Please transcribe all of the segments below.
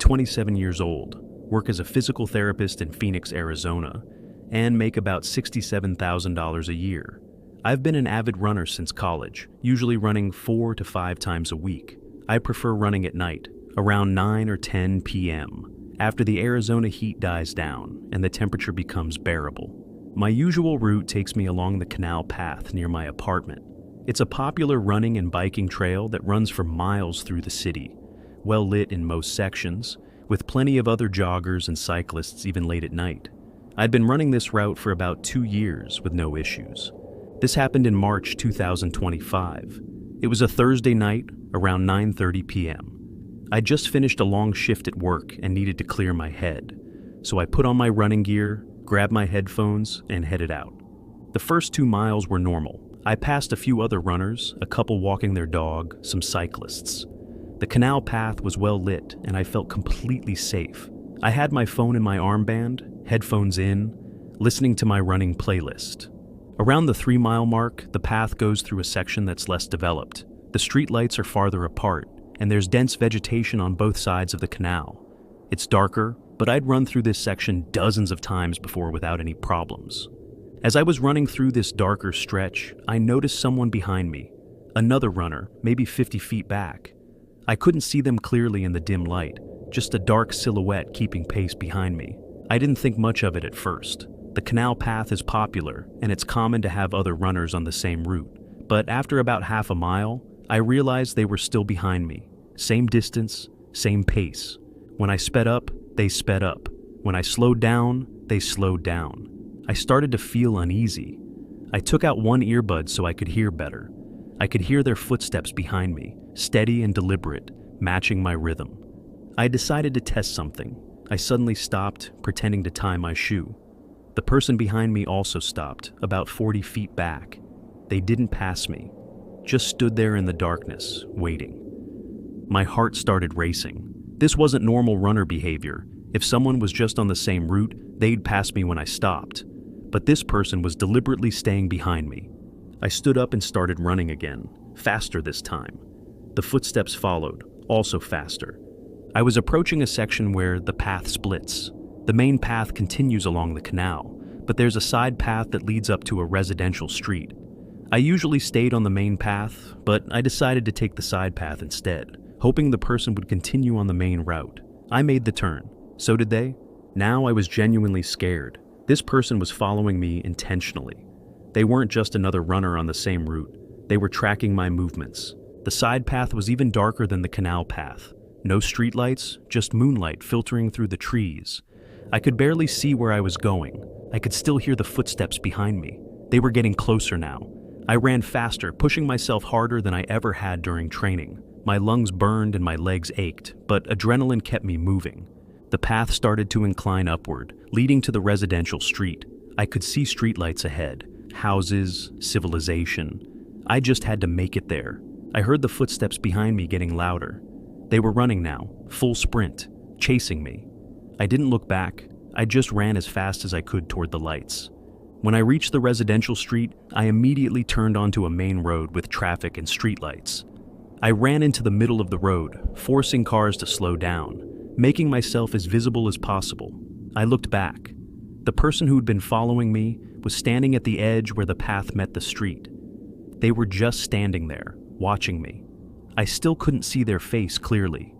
27 years old, work as a physical therapist in Phoenix, Arizona, and make about $67,000 a year. I've been an avid runner since college, usually running 4 to 5 times a week. I prefer running at night, around 9 or 10 p.m., after the Arizona heat dies down and the temperature becomes bearable. My usual route takes me along the canal path near my apartment. It's a popular running and biking trail that runs for miles through the city, well lit in most sections, with plenty of other joggers and cyclists even late at night. I'd been running this route for about 2 years with no issues. This happened in March 2025. It was a Thursday night around 9:30 p.m. I'd just finished a long shift at work and needed to clear my head, so I put on my running gear, grabbed my headphones, and headed out. The first 2 miles were normal. I passed a few other runners, a couple walking their dog, some cyclists. The canal path was well lit, and I felt completely safe. I had my phone in my armband, headphones in, listening to my running playlist. Around the 3-mile mark, the path goes through a section that's less developed. The street lights are farther apart, and there's dense vegetation on both sides of the canal. It's darker, but I'd run through this section dozens of times before without any problems. As I was running through this darker stretch, I noticed someone behind me, another runner, maybe 50 feet back. I couldn't see them clearly in the dim light, just a dark silhouette keeping pace behind me. I didn't think much of it at first. The canal path is popular, and it's common to have other runners on the same route. But after about half a mile, I realized they were still behind me. Same distance, same pace. When I sped up, they sped up. When I slowed down, they slowed down. I started to feel uneasy. I took out one earbud so I could hear better. I could hear their footsteps behind me, steady and deliberate, matching my rhythm. I decided to test something. I suddenly stopped, pretending to tie my shoe. The person behind me also stopped, about 40 feet back. They didn't pass me, just stood there in the darkness, waiting. My heart started racing. This wasn't normal runner behavior. If someone was just on the same route, they'd pass me when I stopped. But this person was deliberately staying behind me. I stood up and started running again, faster this time. The footsteps followed, also faster. I was approaching a section where the path splits. The main path continues along the canal, but there's a side path that leads up to a residential street. I usually stayed on the main path, but I decided to take the side path instead, hoping the person would continue on the main route. I made the turn. So did they? Now I was genuinely scared. This person was following me intentionally. They weren't just another runner on the same route. They were tracking my movements. The side path was even darker than the canal path. No streetlights, just moonlight filtering through the trees. I could barely see where I was going. I could still hear the footsteps behind me. They were getting closer now. I ran faster, pushing myself harder than I ever had during training. My lungs burned and my legs ached, but adrenaline kept me moving. The path started to incline upward, leading to the residential street. I could see streetlights ahead, houses, civilization. I just had to make it there. I heard the footsteps behind me getting louder. They were running now, full sprint, chasing me. I didn't look back. I just ran as fast as I could toward the lights. When I reached the residential street, I immediately turned onto a main road with traffic and streetlights. I ran into the middle of the road, forcing cars to slow down, making myself as visible as possible. I looked back. The person who'd been following me was standing at the edge where the path met the street. They were just standing there, watching me. I still couldn't see their face clearly,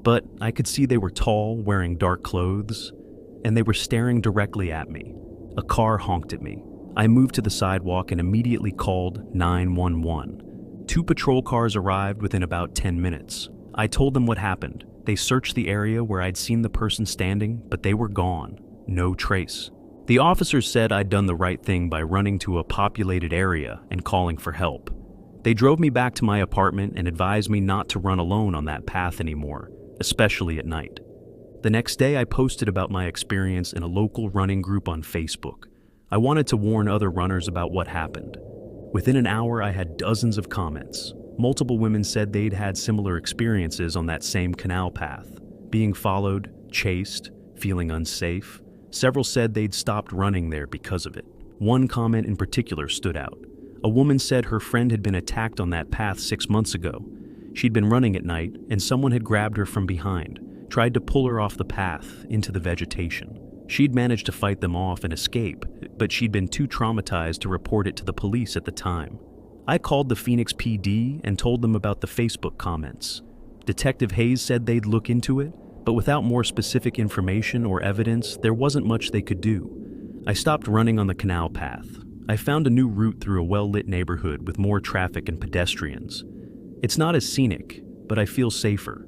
but I could see they were tall, wearing dark clothes, and they were staring directly at me. A car honked at me. I moved to the sidewalk and immediately called 911. 2 patrol cars arrived within about 10 minutes. I told them what happened. They searched the area where I'd seen the person standing, but they were gone. No trace. The officers said I'd done the right thing by running to a populated area and calling for help. They drove me back to my apartment and advised me not to run alone on that path anymore, especially at night. The next day, I posted about my experience in a local running group on Facebook. I wanted to warn other runners about what happened. Within an hour, I had dozens of comments. Multiple women said they'd had similar experiences on that same canal path, being followed, chased, feeling unsafe. Several said they'd stopped running there because of it. One comment in particular stood out. A woman said her friend had been attacked on that path 6 months ago. She'd been running at night, and someone had grabbed her from behind. tried to pull her off the path into the vegetation. She'd managed to fight them off and escape, but she'd been too traumatized to report it to the police at the time. I called the Phoenix PD and told them about the Facebook comments. Detective Hayes said they'd look into it, but without more specific information or evidence, there wasn't much they could do. I stopped running on the canal path. I found a new route through a well-lit neighborhood with more traffic and pedestrians. It's not as scenic, but I feel safer.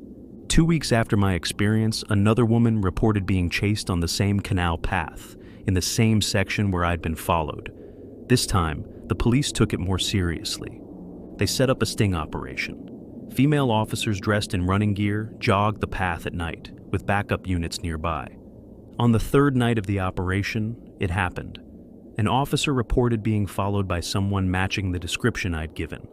2 weeks after my experience, another woman reported being chased on the same canal path, in the same section where I'd been followed. This time, the police took it more seriously. They set up a sting operation. Female officers dressed in running gear jogged the path at night, with backup units nearby. On the third night of the operation, it happened. An officer reported being followed by someone matching the description I'd given.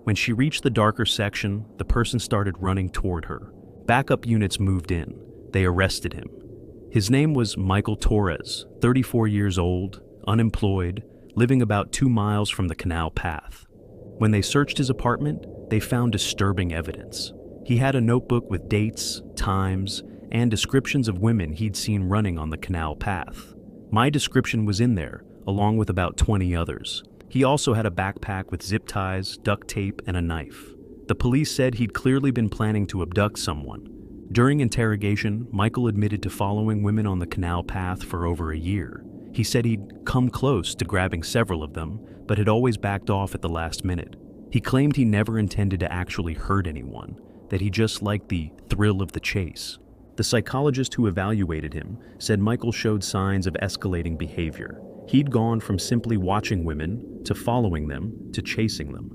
When she reached the darker section, the person started running toward her. Backup units moved in. They arrested him. His name was Michael Torres, 34 years old, unemployed, living about 2 miles from the canal path. When they searched his apartment, they found disturbing evidence. He had a notebook with dates, times, and descriptions of women he'd seen running on the canal path. My description was in there, along with about 20 others. He also had a backpack with zip ties, duct tape, and a knife. The police said he'd clearly been planning to abduct someone. During interrogation, Michael admitted to following women on the canal path for over a year. He said he'd come close to grabbing several of them, but had always backed off at the last minute. He claimed he never intended to actually hurt anyone, that he just liked the thrill of the chase. The psychologist who evaluated him said Michael showed signs of escalating behavior. He'd gone from simply watching women, to following them, to chasing them.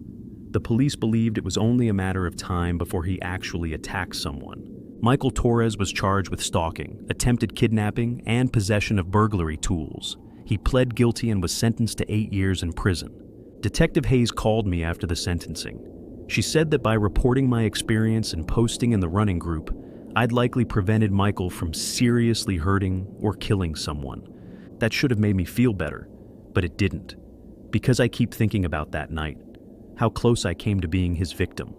The police believed it was only a matter of time before he actually attacked someone. Michael Torres was charged with stalking, attempted kidnapping, and possession of burglary tools. He pled guilty and was sentenced to 8 years in prison. Detective Hayes called me after the sentencing. She said that by reporting my experience and posting in the running group, I'd likely prevented Michael from seriously hurting or killing someone. That should have made me feel better, but it didn't. Because I keep thinking about that night, how close I came to being his victim.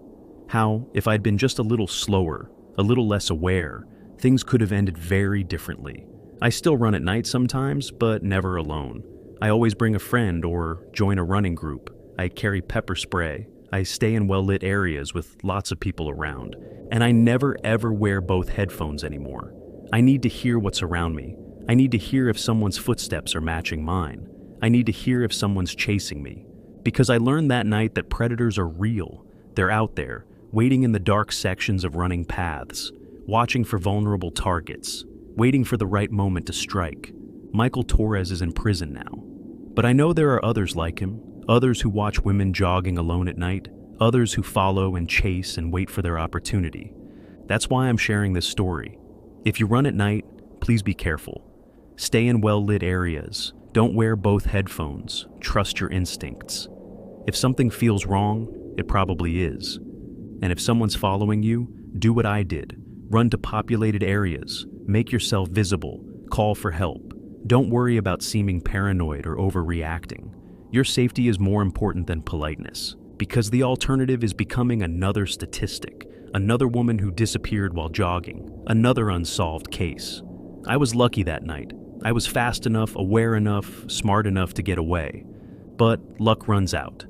How, if I'd been just a little slower, a little less aware, things could have ended very differently. I still run at night sometimes, but never alone. I always bring a friend or join a running group. I carry pepper spray. I stay in well-lit areas with lots of people around. And I never ever wear both headphones anymore. I need to hear what's around me. I need to hear if someone's footsteps are matching mine. I need to hear if someone's chasing me. Because I learned that night that predators are real. They're out there, waiting in the dark sections of running paths, watching for vulnerable targets, waiting for the right moment to strike. Michael Torres is in prison now. But I know there are others like him, others who watch women jogging alone at night, others who follow and chase and wait for their opportunity. That's why I'm sharing this story. If you run at night, please be careful. Stay in well-lit areas. Don't wear both headphones. Trust your instincts. If something feels wrong, it probably is. And if someone's following you, do what I did. Run to populated areas. Make yourself visible. Call for help. Don't worry about seeming paranoid or overreacting. Your safety is more important than politeness, because the alternative is becoming another statistic, another woman who disappeared while jogging, another unsolved case. I was lucky that night. I was fast enough, aware enough, smart enough to get away. But luck runs out,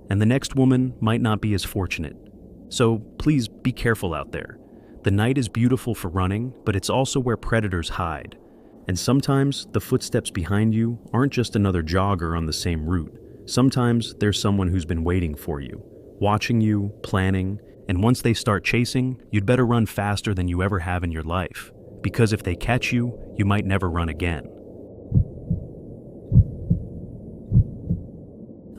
and the next woman might not be as fortunate. So please be careful out there. The night is beautiful for running, but it's also where predators hide. And sometimes the footsteps behind you aren't just another jogger on the same route. Sometimes there's someone who's been waiting for you, watching you, planning, and once they start chasing, you'd better run faster than you ever have in your life. Because if they catch you, you might never run again.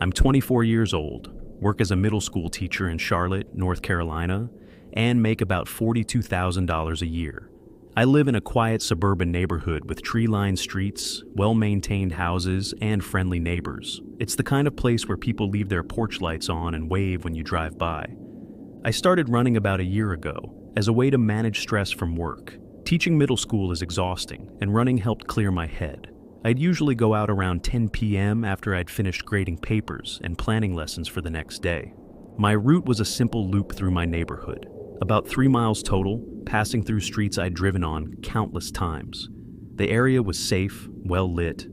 I'm 24 years old, work as a middle school teacher in Charlotte, North Carolina, and make about $42,000 a year. I live in a quiet suburban neighborhood with tree-lined streets, well-maintained houses, and friendly neighbors. It's the kind of place where people leave their porch lights on and wave when you drive by. I started running about a year ago as a way to manage stress from work. Teaching middle school is exhausting, and running helped clear my head. I'd usually go out around 10 p.m. after I'd finished grading papers and planning lessons for the next day. My route was a simple loop through my neighborhood. About 3 miles total, passing through streets I'd driven on countless times. The area was safe, well lit,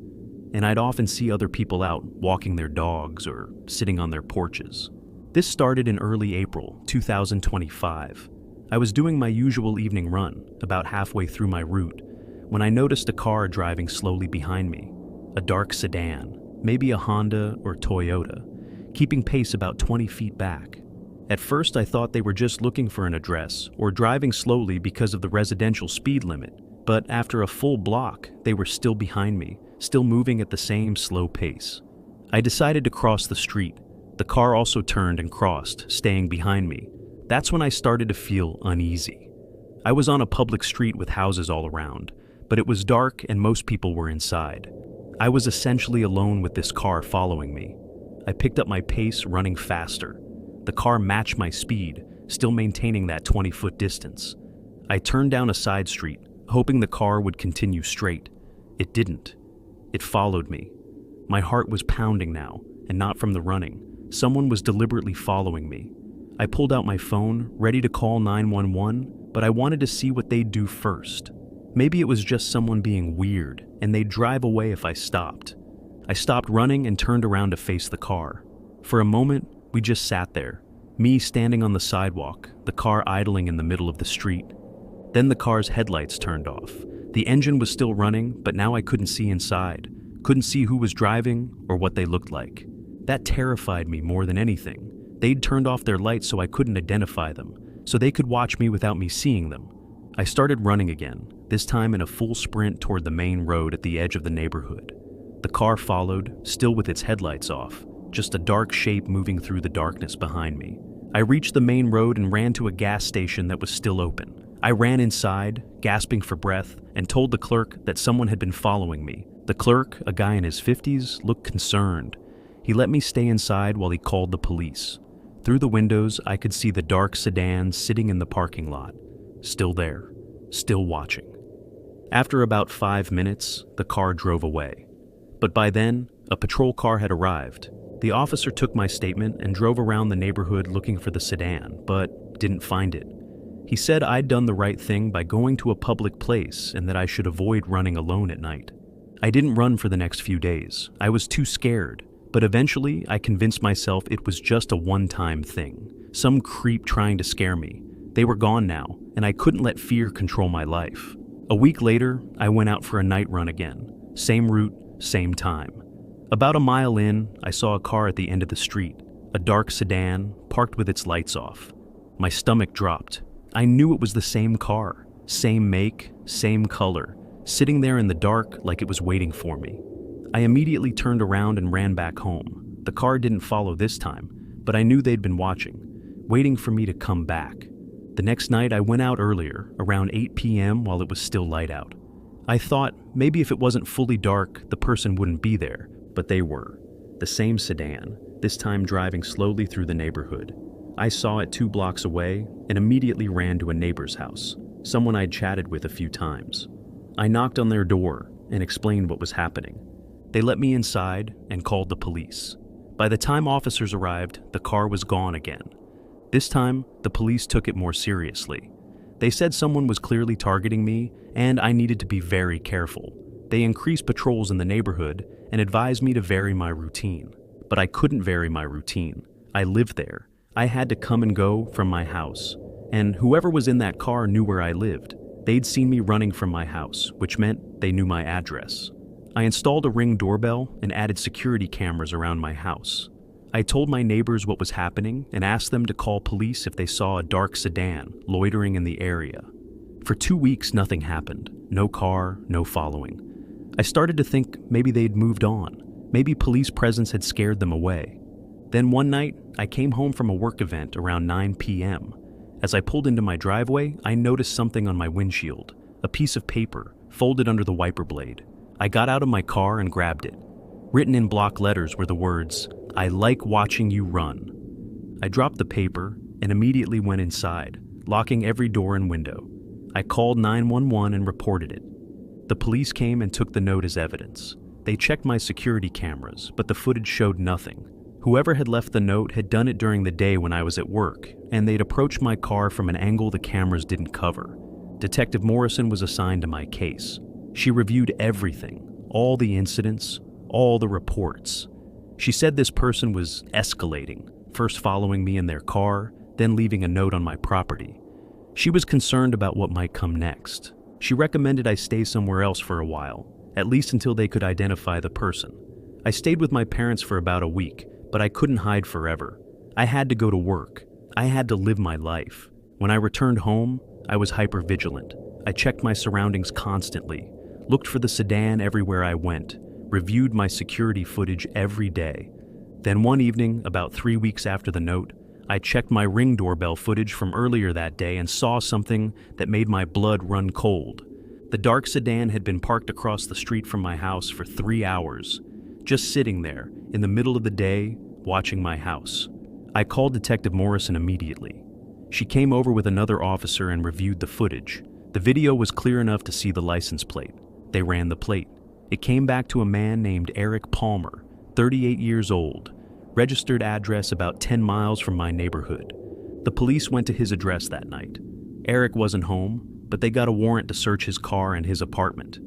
and I'd often see other people out walking their dogs or sitting on their porches. This started in early April 2025. I was doing my usual evening run, about halfway through my route, when I noticed a car driving slowly behind me. A dark sedan, maybe a Honda or Toyota, keeping pace about 20 feet back. At first I thought they were just looking for an address or driving slowly because of the residential speed limit, but after a full block, they were still behind me, still moving at the same slow pace. I decided to cross the street. The car also turned and crossed, staying behind me. That's when I started to feel uneasy. I was on a public street with houses all around, but it was dark and most people were inside. I was essentially alone with this car following me. I picked up my pace, running faster. The car matched my speed, still maintaining that 20-foot distance. I turned down a side street, hoping the car would continue straight. It didn't. It followed me. My heart was pounding now, and not from the running. Someone was deliberately following me. I pulled out my phone, ready to call 911, but I wanted to see what they'd do first. Maybe it was just someone being weird, and they'd drive away if I stopped. I stopped running and turned around to face the car. For a moment, we just sat there, me standing on the sidewalk, the car idling in the middle of the street. Then the car's headlights turned off. The engine was still running, but now I couldn't see inside, couldn't see who was driving or what they looked like. That terrified me more than anything. They'd turned off their lights so I couldn't identify them, so they could watch me without me seeing them. I started running again, this time in a full sprint toward the main road at the edge of the neighborhood. The car followed, still with its headlights off, just a dark shape moving through the darkness behind me. I reached the main road and ran to a gas station that was still open. I ran inside, gasping for breath, and told the clerk that someone had been following me. The clerk, a guy in his 50s, looked concerned. He let me stay inside while he called the police. Through the windows, I could see the dark sedan sitting in the parking lot. Still there, still watching. After about 5 minutes, the car drove away. But by then, a patrol car had arrived. The officer took my statement and drove around the neighborhood looking for the sedan, but didn't find it. He said I'd done the right thing by going to a public place and that I should avoid running alone at night. I didn't run for the next few days. I was too scared, but eventually I convinced myself it was just a one-time thing, some creep trying to scare me. They were gone now, and I couldn't let fear control my life. A week later, I went out for a night run again. Same route, same time. About a mile in, I saw a car at the end of the street, a dark sedan, parked with its lights off. My stomach dropped. I knew it was the same car, same make, same color, sitting there in the dark like it was waiting for me. I immediately turned around and ran back home. The car didn't follow this time, but I knew they'd been watching, waiting for me to come back. The next night I went out earlier, around 8 p.m. while it was still light out. I thought maybe if it wasn't fully dark, the person wouldn't be there, but they were. The same sedan, this time driving slowly through the neighborhood. I saw it 2 blocks away and immediately ran to a neighbor's house, someone I'd chatted with a few times. I knocked on their door and explained what was happening. They let me inside and called the police. By the time officers arrived, the car was gone again. This time, the police took it more seriously. They said someone was clearly targeting me and I needed to be very careful. They increased patrols in the neighborhood and advised me to vary my routine. But I couldn't vary my routine. I lived there. I had to come and go from my house. And whoever was in that car knew where I lived. They'd seen me running from my house, which meant they knew my address. I installed a Ring doorbell and added security cameras around my house. I told my neighbors what was happening and asked them to call police if they saw a dark sedan loitering in the area. For 2 weeks, nothing happened. No car, no following. I started to think maybe they'd moved on. Maybe police presence had scared them away. Then one night, I came home from a work event around 9 p.m. As I pulled into my driveway, I noticed something on my windshield, a piece of paper folded under the wiper blade. I got out of my car and grabbed it. Written in block letters were the words, "I like watching you run." I dropped the paper and immediately went inside, locking every door and window. I called 911 and reported it. The police came and took the note as evidence. They checked my security cameras, but the footage showed nothing. Whoever had left the note had done it during the day when I was at work, and they'd approached my car from an angle the cameras didn't cover. Detective Morrison was assigned to my case. She reviewed everything, all the incidents, all the reports. She said this person was escalating, first following me in their car, then leaving a note on my property. She was concerned about what might come next. She recommended I stay somewhere else for a while, at least until they could identify the person. I stayed with my parents for about a week, but I couldn't hide forever. I had to go to work. I had to live my life. When I returned home, I was hypervigilant. I checked my surroundings constantly, looked for the sedan everywhere I went, reviewed my security footage every day. Then one evening, about 3 weeks after the note, I checked my Ring doorbell footage from earlier that day and saw something that made my blood run cold. The dark sedan had been parked across the street from my house for 3 hours, just sitting there in the middle of the day, watching my house. I called Detective Morrison immediately. She came over with another officer and reviewed the footage. The video was clear enough to see the license plate. They ran the plate. It came back to a man named Eric Palmer, 38 years old, registered address about 10 miles from my neighborhood. The police went to his address that night. Eric wasn't home, but they got a warrant to search his car and his apartment.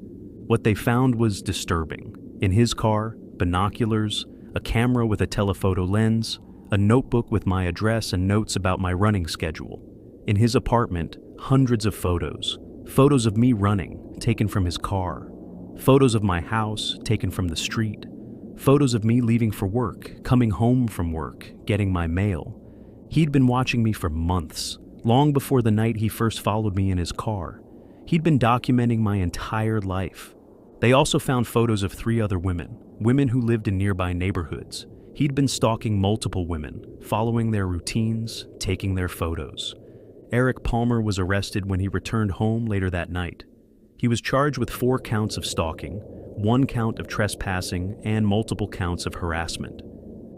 What they found was disturbing. In his car, binoculars, a camera with a telephoto lens, a notebook with my address and notes about my running schedule. In his apartment, hundreds of photos. Photos of me running, taken from his car. Photos of my house, taken from the street. Photos of me leaving for work, coming home from work, getting my mail. He'd been watching me for months, long before the night he first followed me in his car. He'd been documenting my entire life. They also found photos of 3 other women who lived in nearby neighborhoods. He'd been stalking multiple women, following their routines, taking their photos. Eric Palmer was arrested when he returned home later that night. He was charged with 4 counts of stalking, 1 count of trespassing, and multiple counts of harassment.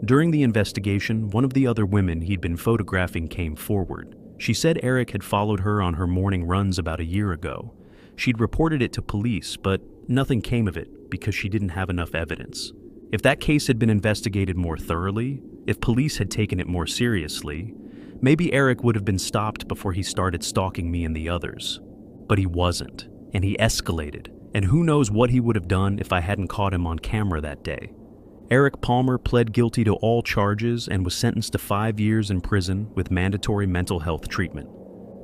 During the investigation, one of the other women he'd been photographing came forward. She said Eric had followed her on her morning runs about a year ago. She'd reported it to police, but nothing came of it because she didn't have enough evidence. If that case had been investigated more thoroughly, if police had taken it more seriously, maybe Eric would have been stopped before he started stalking me and the others. But he wasn't, and he escalated, and who knows what he would have done if I hadn't caught him on camera that day. Eric Palmer pled guilty to all charges and was sentenced to 5 years in prison with mandatory mental health treatment.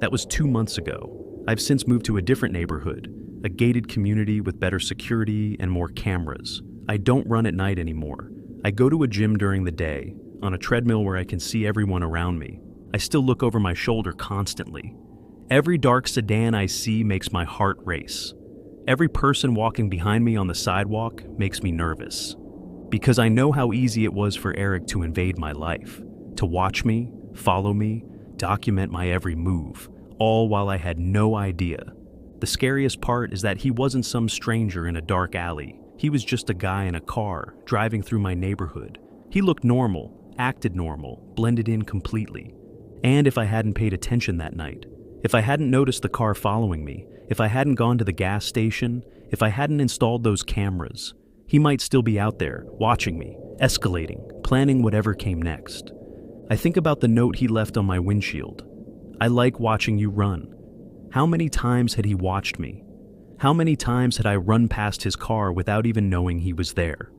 That was 2 months ago. I've since moved to a different neighborhood, a gated community with better security and more cameras. I don't run at night anymore. I go to a gym during the day, on a treadmill where I can see everyone around me. I still look over my shoulder constantly. Every dark sedan I see makes my heart race. Every person walking behind me on the sidewalk makes me nervous. Because I know how easy it was for Eric to invade my life, to watch me, follow me, document my every move, all while I had no idea. The scariest part is that he wasn't some stranger in a dark alley. He was just a guy in a car, driving through my neighborhood. He looked normal, acted normal, blended in completely. And if I hadn't paid attention that night, if I hadn't noticed the car following me, if I hadn't gone to the gas station, if I hadn't installed those cameras, he might still be out there, watching me, escalating, planning whatever came next. I think about the note he left on my windshield. I like watching you run. How many times had he watched me? How many times had I run past his car without even knowing he was there?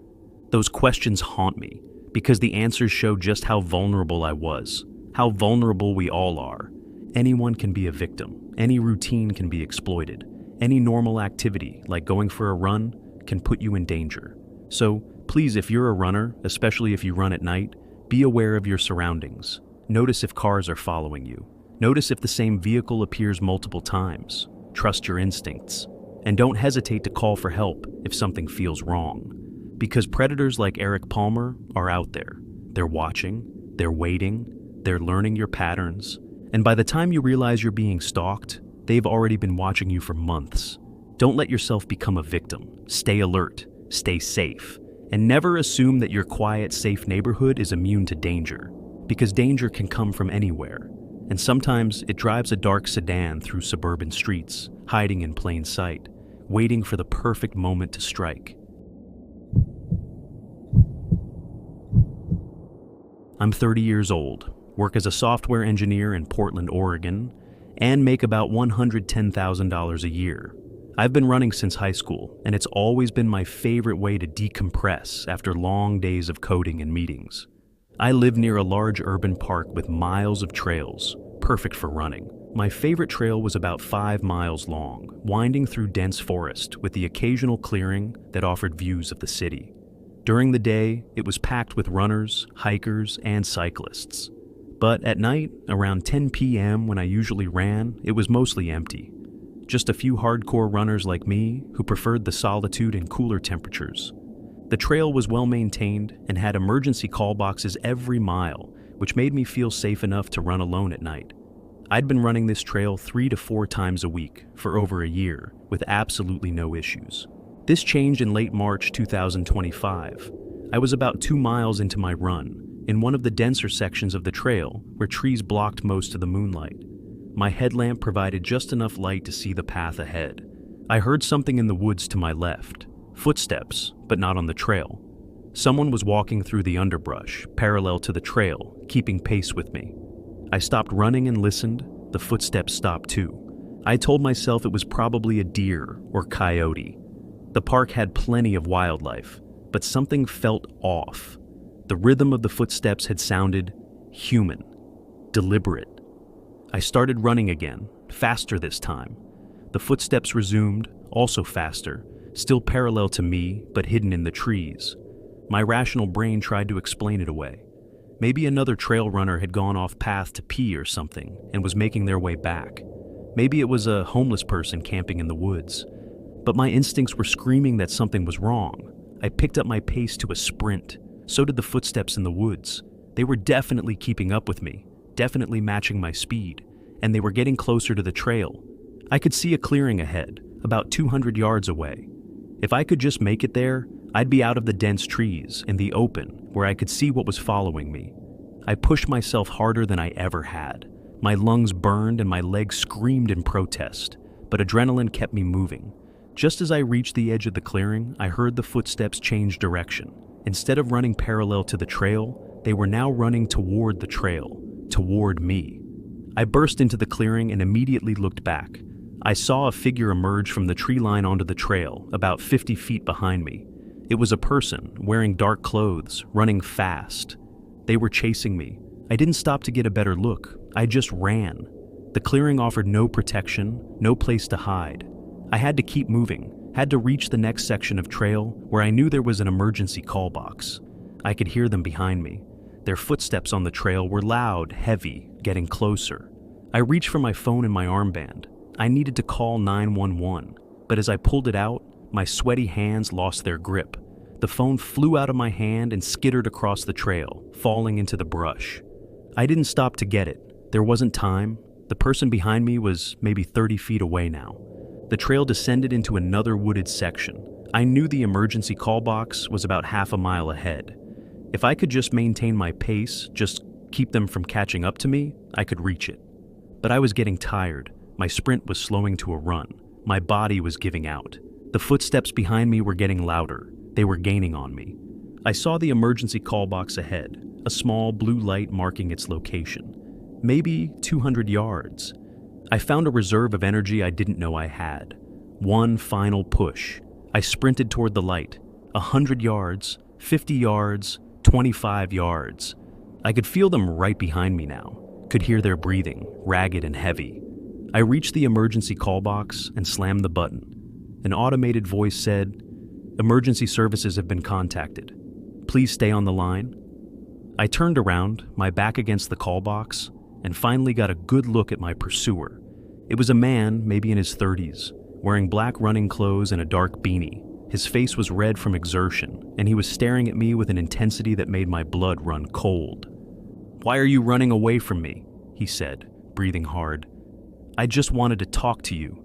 Those questions haunt me, because the answers show just how vulnerable I was, how vulnerable we all are. Anyone can be a victim. Any routine can be exploited. Any normal activity, like going for a run, can put you in danger. So please, if you're a runner, especially if you run at night, be aware of your surroundings. Notice if cars are following you. Notice if the same vehicle appears multiple times. Trust your instincts. And don't hesitate to call for help if something feels wrong. Because predators like Eric Palmer are out there. They're watching, they're waiting, they're learning your patterns, and by the time you realize you're being stalked, they've already been watching you for months. Don't let yourself become a victim. Stay alert, stay safe, and never assume that your quiet, safe neighborhood is immune to danger, because danger can come from anywhere. And sometimes it drives a dark sedan through suburban streets, hiding in plain sight, waiting for the perfect moment to strike. I'm 30 years old, work as a software engineer in Portland, Oregon, and make about $110,000 a year. I've been running since high school, and it's always been my favorite way to decompress after long days of coding and meetings. I live near a large urban park with miles of trails, perfect for running. My favorite trail was about 5 miles long, winding through dense forest with the occasional clearing that offered views of the city. During the day, it was packed with runners, hikers, and cyclists. But at night, around 10 p.m. when I usually ran, it was mostly empty. Just a few hardcore runners like me who preferred the solitude and cooler temperatures. The trail was well maintained and had emergency call boxes every mile, which made me feel safe enough to run alone at night. I'd been running this trail 3 to 4 times a week for over a year with absolutely no issues. This changed in late March 2025. I was about 2 miles into my run, in one of the denser sections of the trail where trees blocked most of the moonlight. My headlamp provided just enough light to see the path ahead. I heard something in the woods to my left, footsteps, but not on the trail. Someone was walking through the underbrush, parallel to the trail, keeping pace with me. I stopped running and listened. The footsteps stopped too. I told myself it was probably a deer or coyote. The park had plenty of wildlife, but something felt off. The rhythm of the footsteps had sounded human, deliberate. I started running again, faster this time. The footsteps resumed, also faster, still parallel to me, but hidden in the trees. My rational brain tried to explain it away. Maybe another trail runner had gone off path to pee or something and was making their way back. Maybe it was a homeless person camping in the woods. But my instincts were screaming that something was wrong. I picked up my pace to a sprint. So did the footsteps in the woods. They were definitely keeping up with me, definitely matching my speed, and they were getting closer to the trail. I could see a clearing ahead, about 200 yards away. If I could just make it there, I'd be out of the dense trees, in the open, where I could see what was following me. I pushed myself harder than I ever had. My lungs burned and my legs screamed in protest, but adrenaline kept me moving. Just as I reached the edge of the clearing, I heard the footsteps change direction. Instead of running parallel to the trail, they were now running toward the trail, toward me. I burst into the clearing and immediately looked back. I saw a figure emerge from the tree line onto the trail, about 50 feet behind me. It was a person, wearing dark clothes, running fast. They were chasing me. I didn't stop to get a better look. I just ran. The clearing offered no protection, no place to hide. I had to keep moving, had to reach the next section of trail where I knew there was an emergency call box. I could hear them behind me. Their footsteps on the trail were loud, heavy, getting closer. I reached for my phone and my armband. I needed to call 911, but as I pulled it out, my sweaty hands lost their grip. The phone flew out of my hand and skittered across the trail, falling into the brush. I didn't stop to get it. There wasn't time. The person behind me was maybe 30 feet away now. The trail descended into another wooded section. I knew the emergency call box was about half a mile ahead. If I could just maintain my pace, just keep them from catching up to me, I could reach it. But I was getting tired. My sprint was slowing to a run. My body was giving out. The footsteps behind me were getting louder. They were gaining on me. I saw the emergency call box ahead, a small blue light marking its location. Maybe 200 yards. I found a reserve of energy I didn't know I had. One final push. I sprinted toward the light. 100 yards, 50 yards, 25 yards. I could feel them right behind me now. Could hear their breathing, ragged and heavy. I reached the emergency call box and slammed the button. An automated voice said, "Emergency services have been contacted. Please stay on the line." I turned around, my back against the call box, and finally got a good look at my pursuer. It was a man, maybe in his 30s, wearing black running clothes and a dark beanie. His face was red from exertion, and he was staring at me with an intensity that made my blood run cold. "Why are you running away from me?" he said, breathing hard. "I just wanted to talk to you."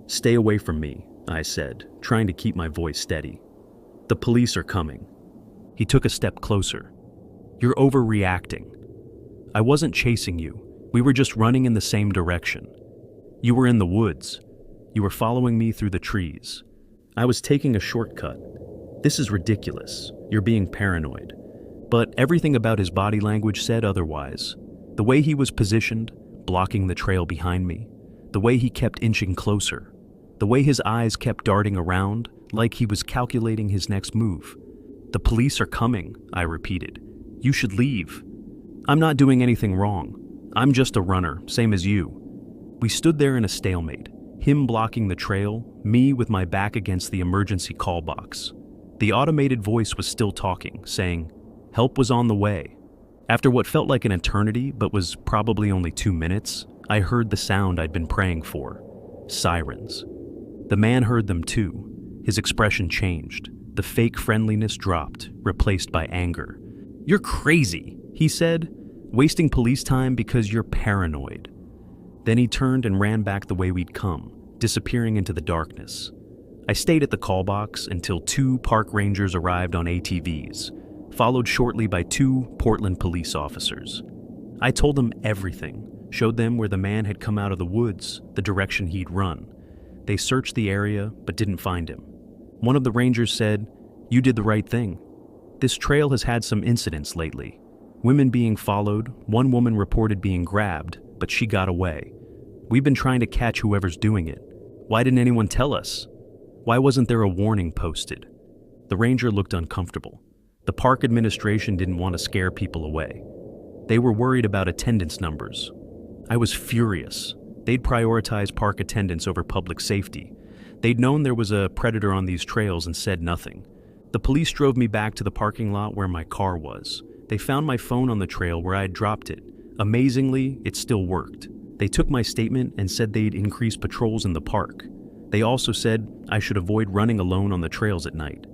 "Stay away from me," I said, trying to keep my voice steady. "The police are coming." He took a step closer. "You're overreacting. I wasn't chasing you. We were just running in the same direction. You were in the woods. You were following me through the trees. I was taking a shortcut. This is ridiculous. You're being paranoid. But everything about his body language said otherwise. The way he was positioned, blocking the trail behind me, the way he kept inching closer, the way his eyes kept darting around like he was calculating his next move. "The police are coming," I repeated. "You should leave." "I'm not doing anything wrong. I'm just a runner, same as you." We stood there in a stalemate, him blocking the trail, me with my back against the emergency call box. The automated voice was still talking, saying, "Help was on the way." After what felt like an eternity, but was probably only 2 minutes, I heard the sound I'd been praying for. Sirens. The man heard them too. His expression changed. The fake friendliness dropped, replaced by anger. "You're crazy," he said, "wasting police time because you're paranoid." Then he turned and ran back the way we'd come, disappearing into the darkness. I stayed at the call box until 2 park rangers arrived on ATVs, followed shortly by 2 Portland police officers. I told them everything, showed them where the man had come out of the woods, the direction he'd run. They searched the area, but didn't find him. One of the rangers said, "You did the right thing. This trail has had some incidents lately. Women being followed, one woman reported being grabbed, but she got away. We've been trying to catch whoever's doing it. Why didn't anyone tell us? Why wasn't there a warning posted?" The ranger looked uncomfortable. The park administration didn't want to scare people away. They were worried about attendance numbers. I was furious. They'd prioritize park attendance over public safety. They'd known there was a predator on these trails and said nothing. The police drove me back to the parking lot where my car was. They found my phone on the trail where I had dropped it. Amazingly, it still worked. They took my statement and said they'd increase patrols in the park. They also said I should avoid running alone on the trails at night.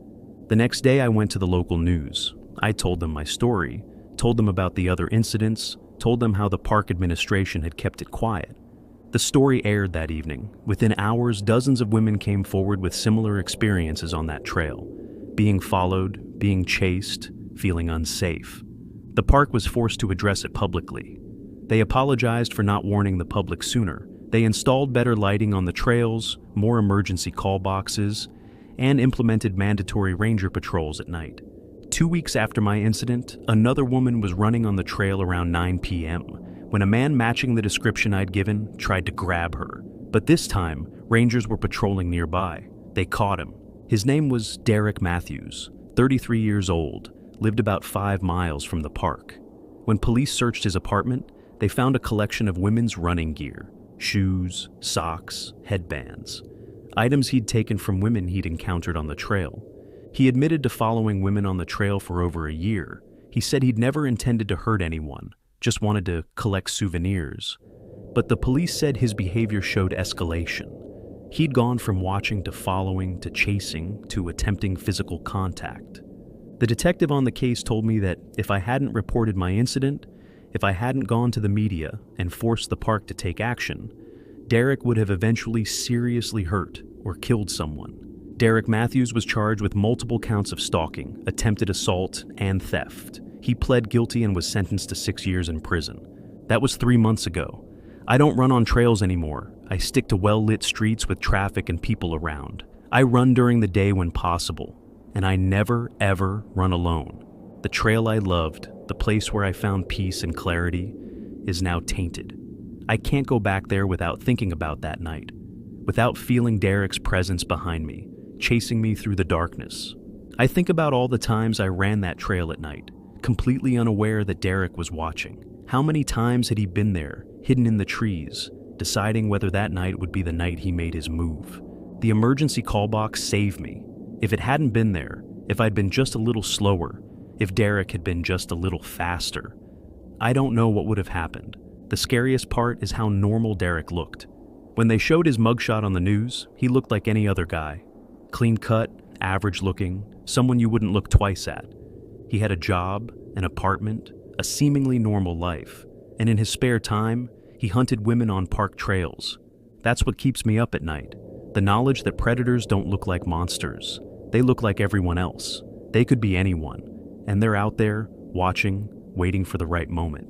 The next day I went to the local news. I told them my story, told them about the other incidents, told them how the park administration had kept it quiet. The story aired that evening. Within hours, dozens of women came forward with similar experiences on that trail. Being followed, being chased, feeling unsafe. The park was forced to address it publicly. They apologized for not warning the public sooner. They installed better lighting on the trails, more emergency call boxes, and implemented mandatory ranger patrols at night. 2 weeks after my incident, another woman was running on the trail around 9 p.m. when a man matching the description I'd given tried to grab her. But this time, rangers were patrolling nearby. They caught him. His name was Derek Matthews, 33 years old, lived about 5 miles from the park. When police searched his apartment, they found a collection of women's running gear, shoes, socks, headbands, items he'd taken from women he'd encountered on the trail. He admitted to following women on the trail for over a year. He said he'd never intended to hurt anyone, just wanted to collect souvenirs. But the police said his behavior showed escalation. He'd gone from watching to following to chasing to attempting physical contact. The detective on the case told me that if I hadn't reported my incident, if I hadn't gone to the media and forced the park to take action, Derek would have eventually seriously hurt or killed someone. Derek Matthews was charged with multiple counts of stalking, attempted assault, and theft. He pled guilty and was sentenced to 6 years in prison. That was 3 months ago. I don't run on trails anymore. I stick to well-lit streets with traffic and people around. I run during the day when possible, and I never, ever run alone. The trail I loved, the place where I found peace and clarity, is now tainted. I can't go back there without thinking about that night, without feeling Derek's presence behind me, chasing me through the darkness. I think about all the times I ran that trail at night, completely unaware that Derek was watching. How many times had he been there, hidden in the trees, deciding whether that night would be the night he made his move? The emergency call box saved me. If it hadn't been there, if I'd been just a little slower, if Derek had been just a little faster, I don't know what would have happened. The scariest part is how normal Derek looked. When they showed his mugshot on the news, he looked like any other guy. Clean cut, average looking, someone you wouldn't look twice at. He had a job, an apartment, a seemingly normal life, and in his spare time, he hunted women on park trails. That's what keeps me up at night. The knowledge that predators don't look like monsters. They look like everyone else. They could be anyone, and they're out there, watching, waiting for the right moment.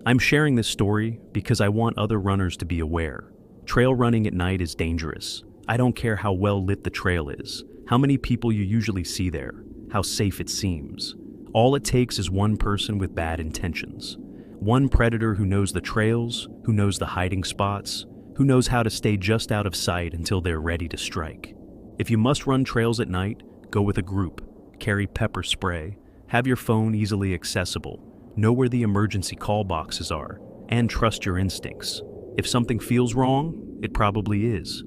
I'm sharing this story because I want other runners to be aware. Trail running at night is dangerous. I don't care how well lit the trail is, how many people you usually see there, how safe it seems. All it takes is one person with bad intentions. One predator who knows the trails, who knows the hiding spots, who knows how to stay just out of sight until they're ready to strike. If you must run trails at night, go with a group, carry pepper spray, have your phone easily accessible, know where the emergency call boxes are, and trust your instincts. If something feels wrong, it probably is.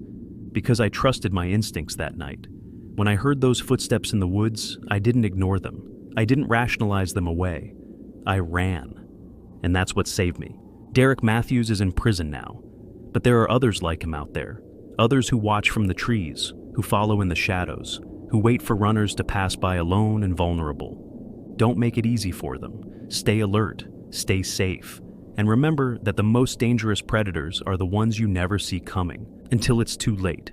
Because I trusted my instincts that night. When I heard those footsteps in the woods, I didn't ignore them. I didn't rationalize them away. I ran. And that's what saved me. Derek Matthews is in prison now. But there are others like him out there. Others who watch from the trees, who follow in the shadows, who wait for runners to pass by alone and vulnerable. Don't make it easy for them. Stay alert, stay safe, and remember that the most dangerous predators are the ones you never see coming until it's too late.